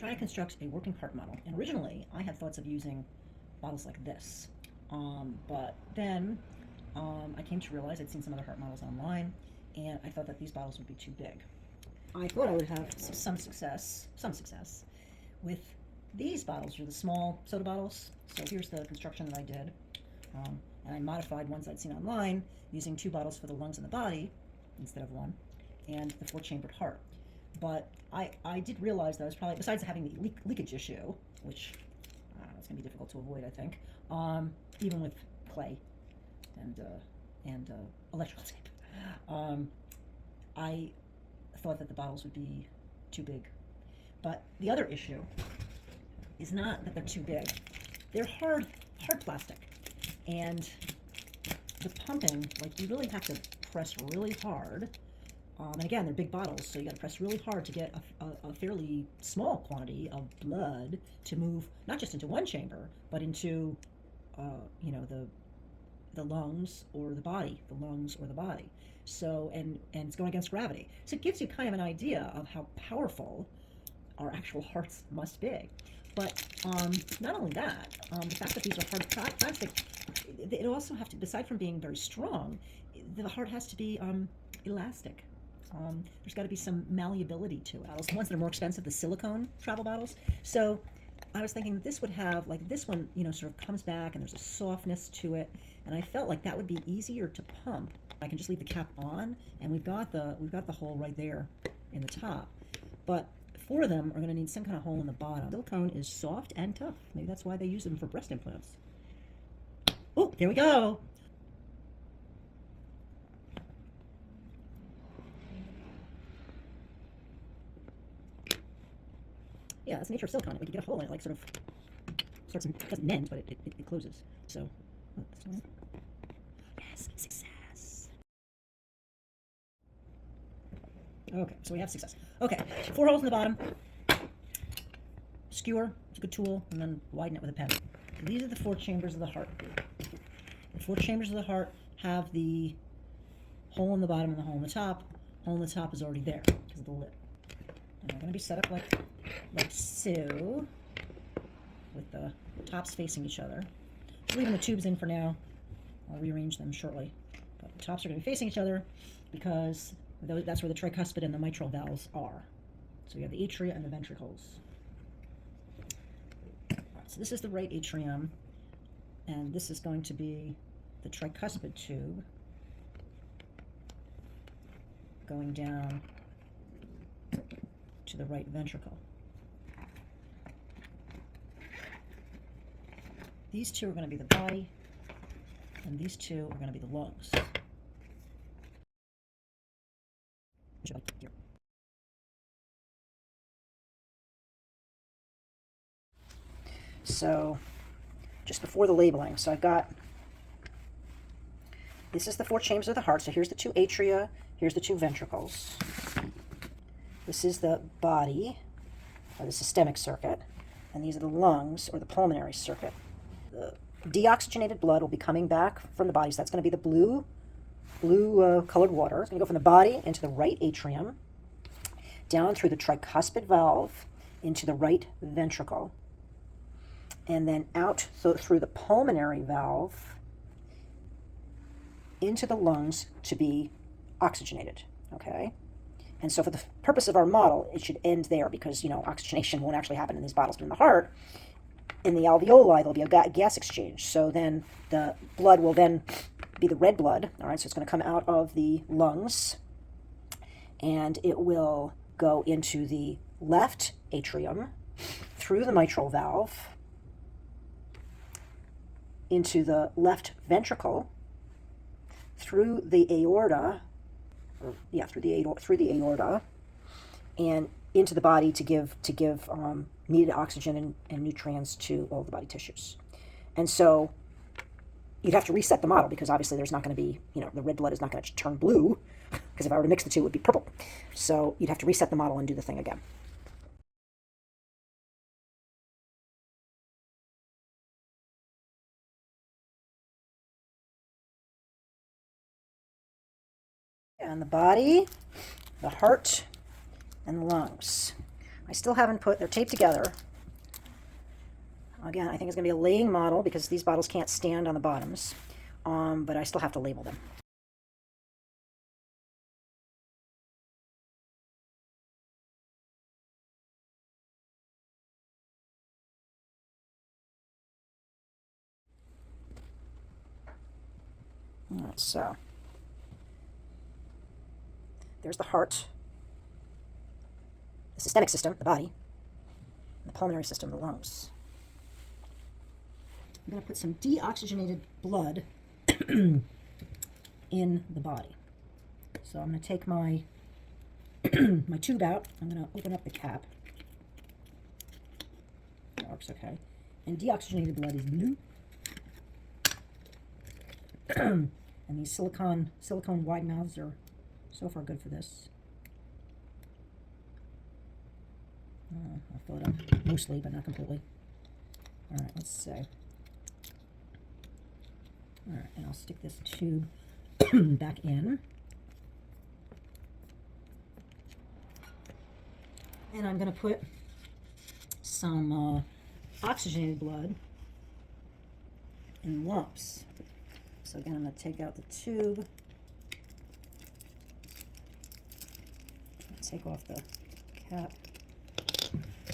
trying to construct a working heart model. And originally, I had thoughts of using bottles like this. But then I came to realize I'd seen some other heart models online, and I thought that these bottles would be too big. I thought I would have some success with these bottles, are the small soda bottles. So here's the construction that I did. And I modified ones I'd seen online using 2 bottles for the lungs and the body instead of 1, and the 4-chambered heart. But I did realize that I was probably, besides having the leakage issue, which it's going to be difficult to avoid, I think, even with clay and electrical tape, I thought that the bottles would be too big. But the other issue is not that they're too big. They're hard plastic. And the pumping, like, you really have to press really hard. And again, they're big bottles, so you got to press really hard to get a fairly small quantity of blood to move, not just into one chamber, but into, the lungs or the body, So, and it's going against gravity. So it gives you kind of an idea of how powerful our actual hearts must be. But not only that, the fact that these are hard plastic, it also have to, aside from being very strong, the heart has to be elastic. There's got to be some malleability to it. The ones that are more expensive, the silicone travel bottles. So I was thinking this would have, like this one, sort of comes back and there's a softness to it, and I felt like that would be easier to pump. I can just leave the cap on, and we've got the hole right there in the top. But 4 of them are going to need some kind of hole in the bottom. Silicone is soft and tough. Maybe that's why they use them for breast implants. Oh, there we go. Yeah, that's the nature of silicone. We can get a hole in it, like sort of starts, it doesn't mend, but it closes. So, yes, success. Okay, so we have success. Okay, 4 holes in the bottom. Skewer, it's a good tool, and then widen it with a pen. These are the 4 chambers of the heart. The 4 chambers of the heart have the hole in the bottom and the hole in the top. Hole in the top is already there because of the lid. And they're going to be set up like so, with the tops facing each other. I'm leaving the tubes in for now. I'll rearrange them shortly. But the tops are going to be facing each other because that's where the tricuspid and the mitral valves are. So you have the atria and the ventricles. So this is the right atrium, and this is going to be the tricuspid tube going down to the right ventricle. These 2 are going to be the body, and these 2 are going to be the lungs. So, just before the labeling, so I've got, this is the 4 chambers of the heart. So here's the 2 atria, here's the 2 ventricles. This is the body, or the systemic circuit, and these are the lungs, or the pulmonary circuit. The deoxygenated blood will be coming back from the body, so that's going to be the blue colored water. It's going to go from the body into the right atrium, down through the tricuspid valve into the right ventricle, and then out through the pulmonary valve into the lungs to be oxygenated, okay? And so for the purpose of our model, it should end there because, oxygenation won't actually happen in these bottles, but in the heart, in the alveoli, there'll be a gas exchange. So then the blood will then be the red blood, all right? So it's going to come out of the lungs, and it will go into the left atrium, through the mitral valve, into the left ventricle, through the aorta, through the aorta, and into the body to give needed oxygen and nutrients to all the body tissues. And so you'd have to reset the model because obviously there's not going to be, the red blood is not going to turn blue because if I were to mix the 2, it would be purple. So you'd have to reset the model and do the thing again. And the body, the heart, and the lungs. I still haven't put, they're taped together. Again, I think it's going to be a laying model because these bottles can't stand on the bottoms, but I still have to label them. All right, so there's the heart, the systemic system, the body, and the pulmonary system, the lungs. I'm going to put some deoxygenated blood in the body. So I'm going to take my my tube out. I'm going to open up the cap. That works okay. And deoxygenated blood is blue. And these silicone wide mouths are so far good for this. I'll fill it up mostly, but not completely. All right, let's see. All right, and I'll stick this tube back in. And I'm going to put some oxygenated blood in lumps. So again, I'm going to take out the tube, take off the cap.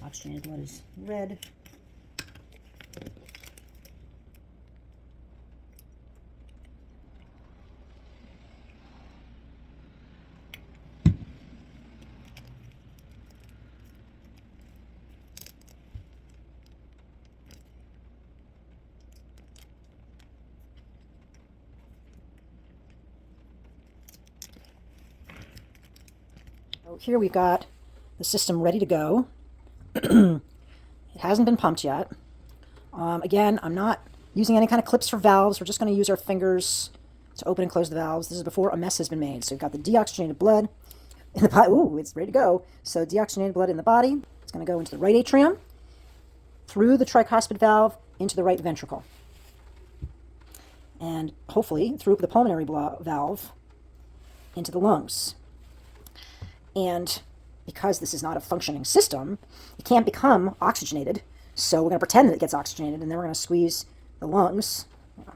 Oxygenated blood is red. So here we've got the system ready to go. It hasn't been pumped yet. Again, I'm not using any kind of clips for valves. We're just going to use our fingers to open and close the valves. This is before a mess has been made. So we've got the deoxygenated blood in the body. Ooh, it's ready to go. So deoxygenated blood in the body. It's going to go into the right atrium, through the tricuspid valve, into the right ventricle. And hopefully through the pulmonary valve into the lungs. And because this is not a functioning system, it can't become oxygenated. So we're going to pretend that it gets oxygenated, and then we're going to squeeze the lungs.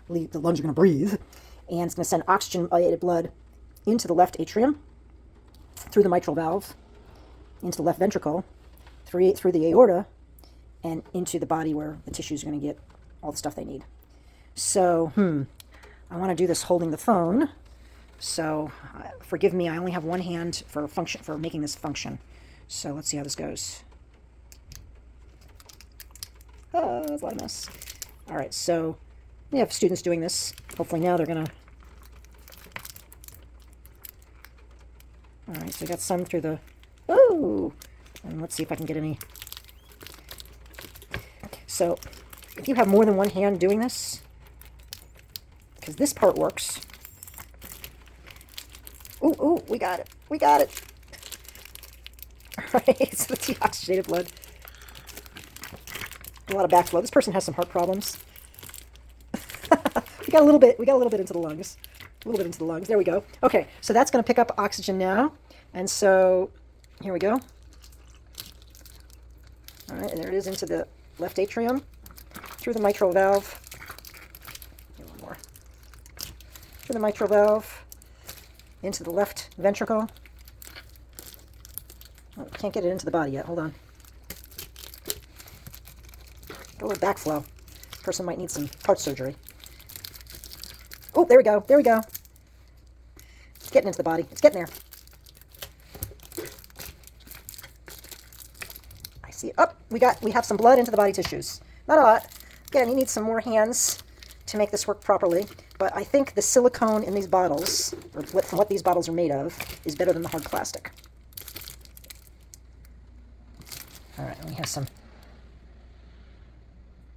The lungs are going to breathe. And it's going to send oxygenated blood into the left atrium, through the mitral valve, into the left ventricle, through the aorta, and into the body where the tissues are going to get all the stuff they need. So, I want to do this holding the phone. So, forgive me, I only have one hand for making this function. So, let's see how this goes. Oh, that's a lot of mess. All right, so we have students doing this. Hopefully now they're going to... All right, so I got some through the... Oh! And let's see if I can get any... So, if you have more than one hand doing this, because this part works... Ooh, we got it. We got it. All right, so the deoxygenated blood. A lot of backflow. This person has some heart problems. we got a little bit into the lungs. A little bit into the lungs. There we go. Okay, so that's going to pick up oxygen now. And so here we go. All right, and there it is into the left atrium, through the mitral valve. One more. Through the mitral valve. Into the left ventricle. Oh, can't get it into the body yet. Hold on. Got a little backflow. Person might need some heart surgery. Oh, there we go. There we go. It's getting into the body. It's getting there. I see it. Oh, we have some blood into the body tissues. Not a lot. Again, you need some more hands to make this work properly. But I think the silicone in these bottles, or from what these bottles are made of, is better than the hard plastic. All right, and we have some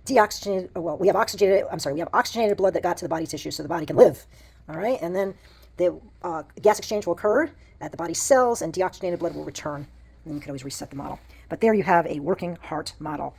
deoxygenated, well, we have oxygenated blood that got to the body tissue so the body can live. All right, and then the gas exchange will occur at the body cells, and deoxygenated blood will return. And then you can always reset the model. But there you have a working heart model.